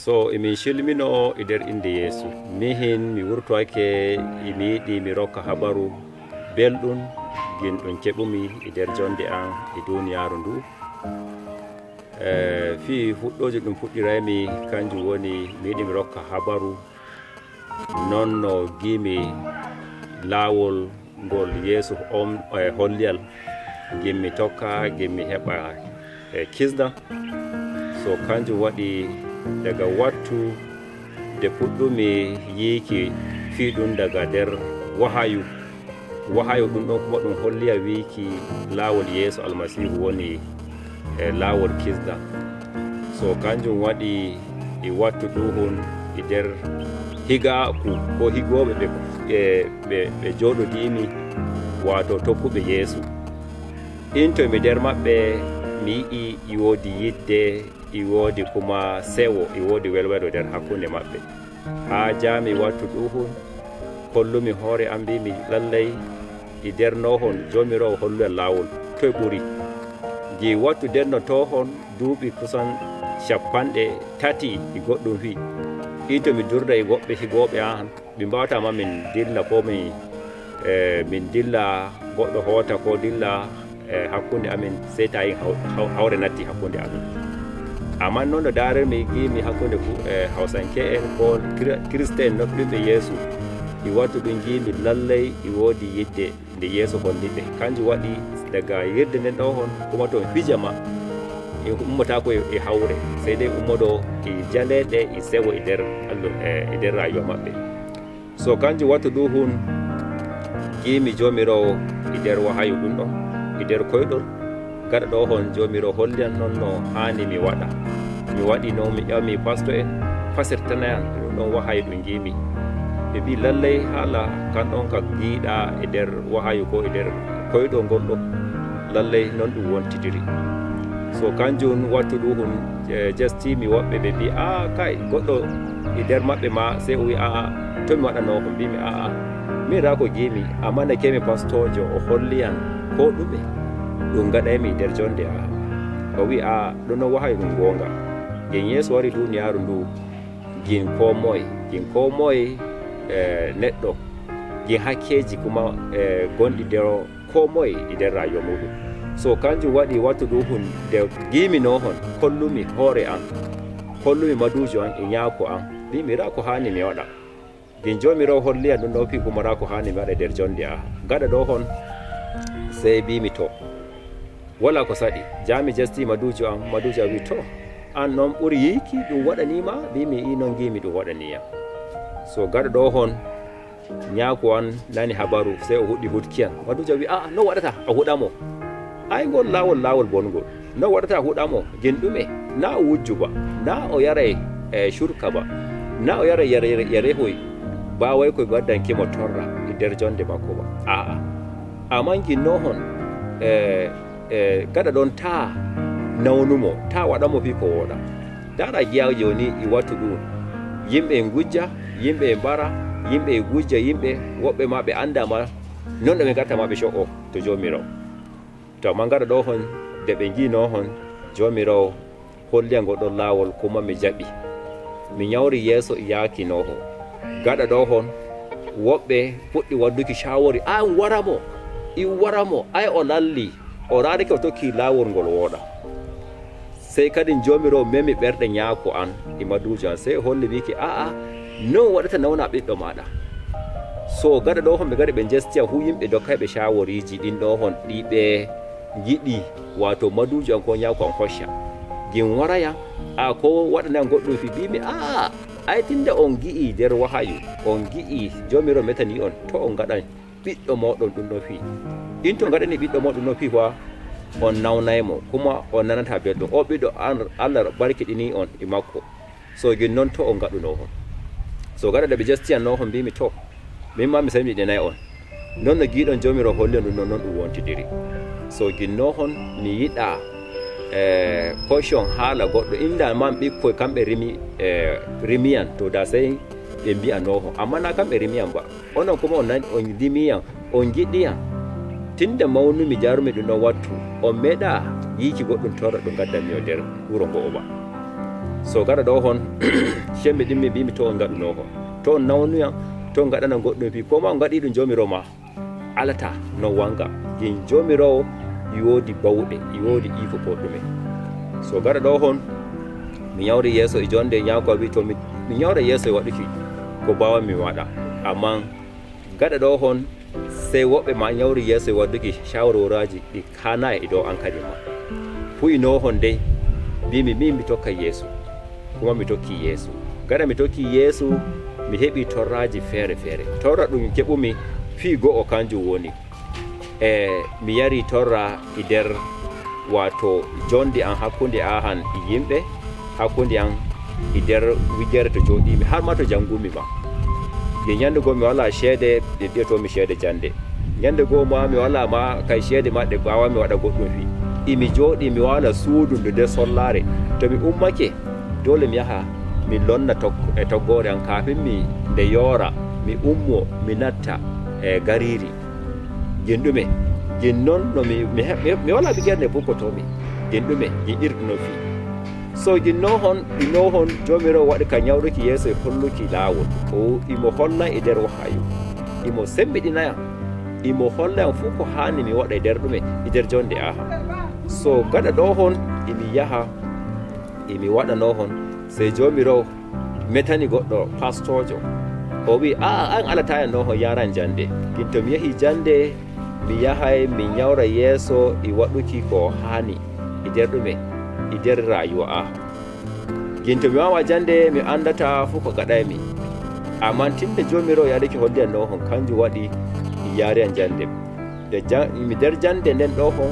So emin cilmino e nder inde Yeesu. Mihin mi wurtoyke mi yiɗi mi rokka habaru belɗum gin ɗum keɓumi e nder jonde an e duniyaaru ndu. Fi fuɗɗoje ɗum fuɗɗiraymi kanjum woni mi yiɗi mi rokka habaru non no gimi laawol ngol Yeesu holliyal gimmi tokka gimmi heɓa kisdam. So kanjum waɗi daga wattu nde puɗɗumi yiiki fiiɗum daga nder wahayu ɗum ɗon kuma ɗum holliya wiiki laawol Yeesu almasihu woni laawol kisdam. So kanjum waɗi e wattu ɗuhun e nder higaaku ko higooɓe ɓe jooɗodimi wato tokkuɓe Yeesu. Intomi nder maɓɓe mi yi'i e woodi yidde, e woodi kuma sewo, e woodi welwelo nder hakkunde maɓɓe. Haa jaami wattu ɗuhun hollumi hoore am mbimi lallay e nder nohon jomirawo holluyal laawol toye ɓuri. Gi wattu ndenno tohon duuɓi kusan 30 e goɗɗum wi into mi durda e woɓɓe higooɓe an ɓe mbawatama min dilla ko min dilla goɗɗo hoota ko dilla hakkunde amin sey tawi hawre natti hakkunde amin. Amma noon no daarirmi gimi hakkunde hawsanke en ko Kristen nodduɓe Yeesu e wattu ɗum gimi lallay e woodi yidde nde Yeesu holliɓe. Kanjum waɗi daga yirde nden ɗo hon kuma to fijama e ummotako e hawre sey dai ummoɗo e jaleɗe e sewo e nder rayuwa maɓɓe. So kanjum wattu ɗuhun gimi jomirawo e nder wahayu ɗum ɗon e nder koyɗol gaɗa ɗo hon jomirawo holliyan non no hani mi waɗa. Mi waɗi no mi ƴami pasto en fasirtanayan ɗum ɗon wahayu ɗum gimi. Ɓe mbi lallay haala kan ɗon ka giiɗa e nder wahayu ko e nder koyɗol ngol ɗo lallay non ɗum wontidiri. So kanjum wattu ɗuhun jestimi woɓɓe ɓe mbi kay goɗɗo e nder maɓɓe ma sey o wi to mi waɗano ko mbimi min ra ko gimi amma nde kemi pastojo o holliyan ko ɗume ɗum gaɗaymi nder jonde o wi ɗum non wahayu ɗum gonga gin Yeesu wari duniyaaru ndu gin ko moye neɗɗo gin hakkeji kuma gonɗi nder ko moye e nder rayuwa muɗum. So kanjum waɗi wattu ɗuhun nde gimi nohon hollumi hoore an, hollumi madujo an e ñaako an mbimi ra ko hani mi waɗa. Gin jomirawo holliya ɗum ɗo fi kuma ra ko hani mi waɗa nder jonde gaɗa ɗo hon sey mbimi to wala ko saɗi jami jesti madujo an wi to an noon ɓuri yiiki ɗum waɗanima mbimi i noon gimi ɗum waɗaniyam. So gaɗa ɗo hon ñaako an nani habaru sey o huɗɗi hutkiyam. Madujo wi no waɗata a huɗamo ay ngol laawol bongol no waɗata huɗamo gin ɗume na o wujju ba na o yaray shurka ba na o yaray yarehoy baway koye gaddankimo torra e nder jonde makko ba amman gin nohon gaɗa ɗon ta nawnumo ta waɗamo fi ko woɗa. Dara giya joni e wattu ɗum yimɓe gujja yimɓe mbara yimɓe gujja yimɓe woɓɓe ma ɓe andama non ɗo ɓe gatta ma ɓe co'o to jomirawo. To amma gaɗa ɗo hon nde ɓe jino hon jomirawo holliya ngoɗon laawol kuma mi jaɓi mi ñawri yeeso e yaakinoho. Gaɗa ɗo hon woɓɓe puɗɗi wadduki shawori waramo ay o lalli o rarike o tokki laawol ngol wooɗa. Sey kadi jomirawo memi ɓerɗe ñaako an e madujo an sey holli wiki non waɗata nawna ɓiɗɗo maɗa. So gaɗa ɗo hon ɓe gari ɓe jestiya hu yimɓe dokkayɓe shaworiji ɗin ɗo hon ɗiɓe giɗi wato madujo an ko ñaako an hocca gin waraya ko waɗana goɗɗum fi mbimi ay tinde on gi'i nder wahayu on gi'i jomirawo metani on to on gaɗan ɓiɗɗo moɗon ɗum ɗo fi in to gaɗani ɓiɗɗo moɗon ɗo fi fa on nawnaymo kuma on nanata belɗum o ɓiɗɗo Allah barkiɗini on e makko. So gin noon to on gaɗuno hon. So gaɗa ɗe ɓe jestiyan no hon mbimi to min ma mi samɗiɗenayi on non no giɗon jomirawo holli ɗum non ɗum wontidiri. So ginno hon mi yiɗa caution haala goɗɗo inda man ɓikkoy kamɓe rimiyan to da sey ɓe mbiyanoho amma na kamɓe rimiyan ba onon kuma on rimiyan on giɗiyan tinde mawnumi jarumi ɗum ɗon wattu on meeɗa yiiki goɗɗum torra ɗum gaddanmi o nder wuro ngo o ba. So gaɗa ɗo hon cemmbiɗinmi mbimi to on gaɗuno hon, to on nawnuyam, to on gaɗana goɗɗum fi, ko ma on gaɗi ɗum jomirawo ma alata non wanga. Gin jomirawo woodi bawɗe, woodi iko ko ɗume. So gaɗa ɗo hon mi yawri yeeso e jonde ñaako wi to mi yawra yeeso e waɗuki ko bawa mi waɗa, amma gaɗa ɗo hon sey woɓɓe ma yawri yeeso e wadduki shawarwaraji ɗi hanayi e dow an kadi ma. Fuyino hon dey mbimi min mi tokka yeeso, kuma mi tokki yeeso. Gaɗa mi tokki yeeso mi heɓi torraji feere feere. Torra ɗum keɓumi fii go'o kanjum woni mi yari torra e nder wato jonde an hakkunde ahan e yimɓe, hakkunde an e nder wigere to joɗimi har ma to janngumi ma. E ñande goo mi wala ceede ɗe ɗiyatomi ceede jande, ñande goo ma mi wala ma kay ceede ma ɗe mbawa mi waɗa goɗɗum fi. Imi jooɗi mi wala suudu nde sollare, to mi ummake dole mi yaha mi lonna e toggore an kafin mi nde yoora mi ummo mi natta e gariri gin ɗume gin noon no mi wala bigerne bukkotomi gin ɗume gin irɗuno fi. So ginno hon jomirawo waɗi ka ñawruki yeeso e holluki laawol o imo holla e nder wahayu, imo sembiɗinayam, imo holla fuu ko hani mi waɗa e nder ɗume e nder jonde aha. So gaɗa ɗo hon imi yaha imi waɗano hon, sey jomirawo metani goɗɗo pastojo o wi an alataya no hon yaran jande. Gin to mi yahi jande mi yahay mi ñawra yeeso e waɗuki ko hani e nder ɗume e nder rayuwa a. Gin to mi wawa jande mi andata fuu ko gaɗaymi, amma tinde jomirawo yaɗiki holliyan no hon kanjum waɗi yariyan jande. Mi nder jande nden ɗo hon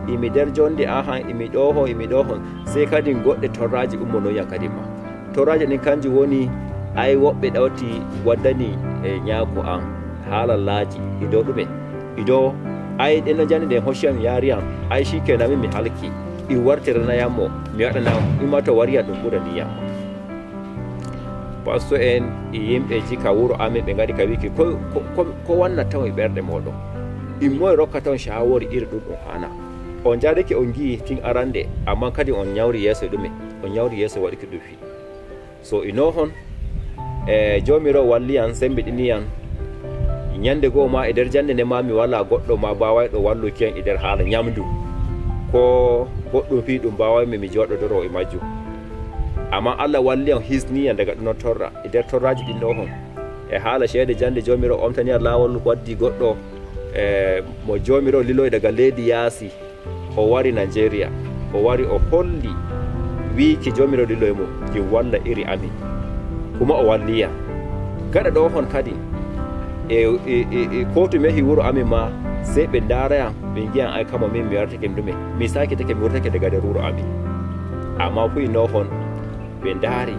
imi nder jonde ahan imi ɗo hon sey kadi goɗɗe torraji ummonoyam kadi ma. Torraji ɗin kanjum woni ay woɓɓe ɗawti waddani e ñaako an haalallaji e dow ɗume e dow ay ɗenno jande nden hocciyam yariyam ay shikenan min mi halki i wartiranayammo mi waɗana imma to wariya ɗum ɓuraniyam. Pasto en e yimɓeji ka wuro amin ɓe gaɗi ka wiki ko wanna taw e ɓerɗe moɗon, immoye rokka taw shawori iri ɗum hana. On jariki on gi tin arande, amma kadi on ñawri yeeso e ɗume on ñawri yeeso e waɗuki ɗum fi. So ino hon jomirawo walliyan sembiɗiniyan ñande goo ma e nder jande nde ma mi wala goɗɗo ma mbawayɗo wallukiyan e nder haala ñamdu ko goɗɗum fi ɗum mbawaymi mi joɗodoro e majjum. Amma Allah walliyan hisniyan daga ɗuno torra e nder torraji ɗin ɗo hon e haala ceede jande jomirawo omtaniyan lawol waddi goɗɗo mo jomirawo liloy daga leydi yaasi o wari Nigeria, o wari o holli wiiki jomirawo liloy mo jin walla iri amin, kuma o walliya. Gaɗa ɗo hon kadi e kotu mehi wuro amin ma sey ɓe darayam ɓe giyan ay kamo min mi wartake ɗume mi sakitake mi wurtake daga nder wuro amin. Amma fu ino hon ɓe daari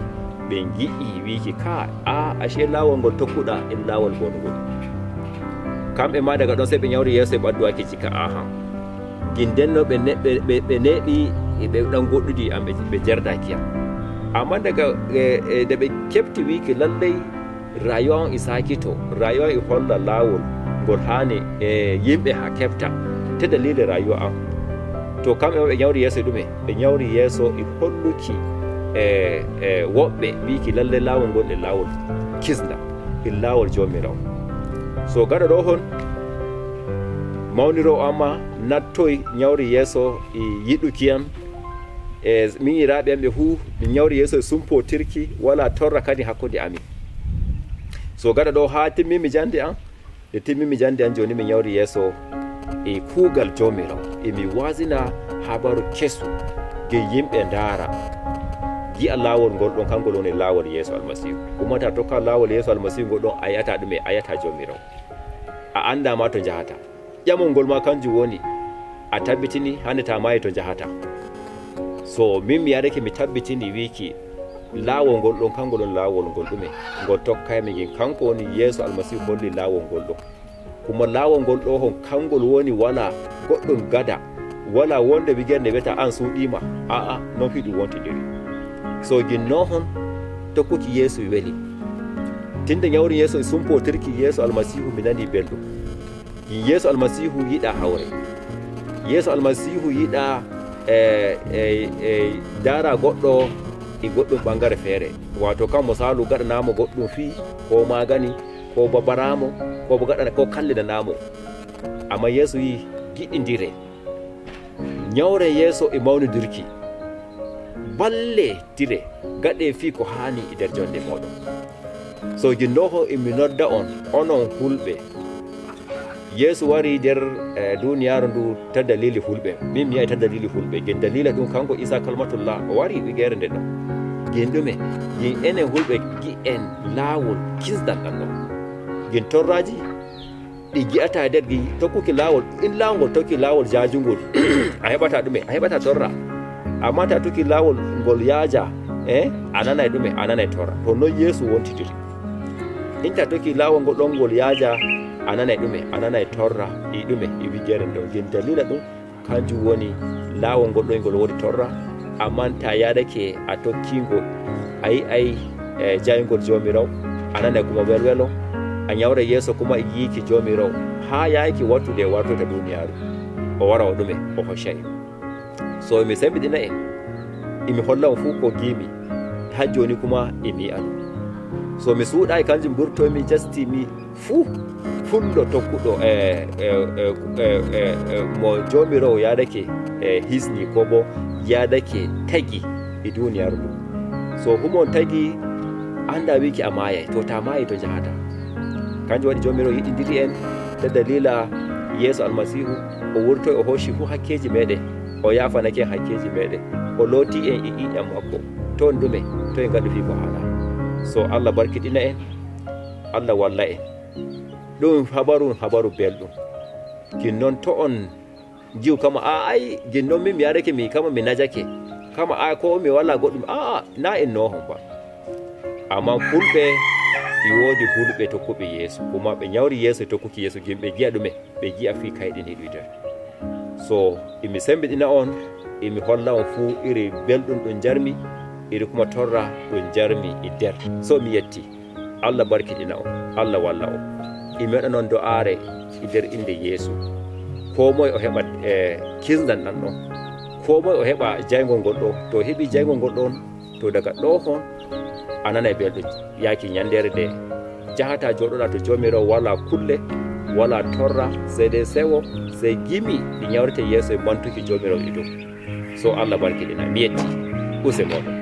ɓe gi'i wiiki ka ashe lawol ngol tokkuɗa en lawol bongol. Kamɓe ma daga ɗon sey ɓe ñawri yeeso e ɓadduwaki cika ahan gindenno ɓe neɓi ɓe ɗan goɗɗudi am ɓe jerdaki am. Amma daga nde ɓe kefti wiiki lallay rayuwa on e sakito, rayuwa e holla lawol ngol hani yimɓe ha kefta te dalile rayuwa am, to kamɓe ma ɓe ñawri yeeso e ɗume ɓe ñawri yeeso e holluki woɓɓe wiiki lallay lawol ngol e lawol kisna e lawol jomirawo. So gaɗa ɗo hon mawniro amma nattoy ñawri yeeso e yiɗukiyam e miñiraɓe am ɓe fuu mi ñawri yeeso e sumpotirki wala torra kadi hakkude amin. So gaɗa ɗo ha timmimi jande an, nde timmimi jande an joni mi ñawri yeeso e kuugal jomirawo emi wasina habaru kesu ge yimɓe ndaara gi'a lawol ngol ɗon kangol woni lawol yeeso almasihu. Ummata tokka lawol yeeso almasihu ngol ɗon a yiyata ɗume a yiyata jomirawo, a anda ma to jahata. ƴamol ngol ma kanjum woni a tabbitini hande ta mayi to jahata. So min mi yarake mi tabbitini wiki lawol ngol ɗon kangol on lawol ngol ɗume ngol tokkaymi gin kanko woni yeeso almasihu holli lawol ngol ɗon, kuma lawol ngol ɗo hon kangol woni wala goɗɗum gada wala wonde wigerne wiyata an suuɗima, aa non fi ɗum wontidiri. So ginno hon tokkuki yeeso weli tinde ñawri yeeso e sumpotirki yeeso almasihu mi nani belɗum. Yeeso almasihu yiɗa hawre, yeeso almasihu yiɗa dara goɗɗo e goɗɗum ɓangare feere, wato kan misalu gaɗanamo goɗɗum fii ko magani ko babaramo ko bo gaɗana ko kallidanamo, amma yeeso wi giɗidire, ñawre yeeso e mawnidirki, balle dire gaɗe fii ko hani e nder jonde moɗon. So jinnoho emi nodda on onon hulɓe, yeeso wari nder duniyaru ndu ta dalili hulɓe, min mi yi'ay ta dalili hulɓe, gen dalila ɗum kanko Isa kalmatullah o wari wigere nde ɗon, gen ɗume, gen enen hulɓe gi'en laawol kisdal ɗan ɗon, gen torraji ɗi gi'ata nder gi tokkuki laawol, in laawol tokki laawol jajungol a heɓata ɗume, a heɓata torra, amma ta tokki laawol ngol yaaja a nanay ɗume, a nanay torra. To non yeeso wontidiri, in ta tokki laawol ngol ɗon ngol yaaja a nanay ɗume, a nanay torra e ɗume e wigere ɗo, gen dalila ɗum kanjum woni laawol ngol ɗon ngol woni torra, amma ta yadake a tokkingo a yi'ay jayngol jomiraw, a nanay kuma welwelo, a ñawra yeeso kuma e yiiki jomiraw ha yaaki wattude wartota duniyaru, o wara o ɗume o hoccay. So mi sembiɗina en imi holla on fuu ko gimi ha joni kuma emi yi'a ɗum. So mi suuɗayi kanjum ɓurtomi jastimi fuu fulɗo tokkuɗo mo jomirawo yadake hisni ko bo yadake tagi e duniyaru ɗum. So humon tagi anda wiki a mayay, to ta mayi to jahata. Kanjum waɗi jomirawo yiɗidiri en ta dalila yeeso almasihu, o wurtoy o hocci fu hakkeji meɗen, o yafanake hakkeji meɗen, o looti en e ƴiƴam makko, ton ɗume to en gaɗu fi ko haala. So Allah barkiɗina en, Allah walla en. ɗum habaru belɗum, gin noon to on jiw kama ay gin noon min mi yarake mi kama mi najake kama ko mi wala goɗɗum na en nohon ba, amma fulɓe ɗi woodi hulɓe tokkuɓe yeeso, kuma ɓe ñawri yeeso tokkuki yeeso, gimɓe gi'a ɗume, ɓe gi'a fi kayɗini ɗum nder. So imi sembiɗina on, imi holla on fuu iri belɗum ɗum jarmi, iri kuma torra ɗum jarmi e nder. So mi yetti, Allah barkiɗina on, Allah walla on. imi waɗa noon do'aare e nder inde Yeesu, ko moye o heɓa kisdal ɗan ɗon, ko moye o heɓa jaygol ngol ɗo. To heɓi jaygol ngol ɗon, to daga ɗo hon a nanay belɗum yaaki ñandere nde jahata joɗoɗa to jomirawo, wala kulle, wala torra, sey de sewo, sey gimi ɗi ñawrete yeeso e mantuki jomirawo e dow. So Allah barkiɗina, mi yetti use moɗon.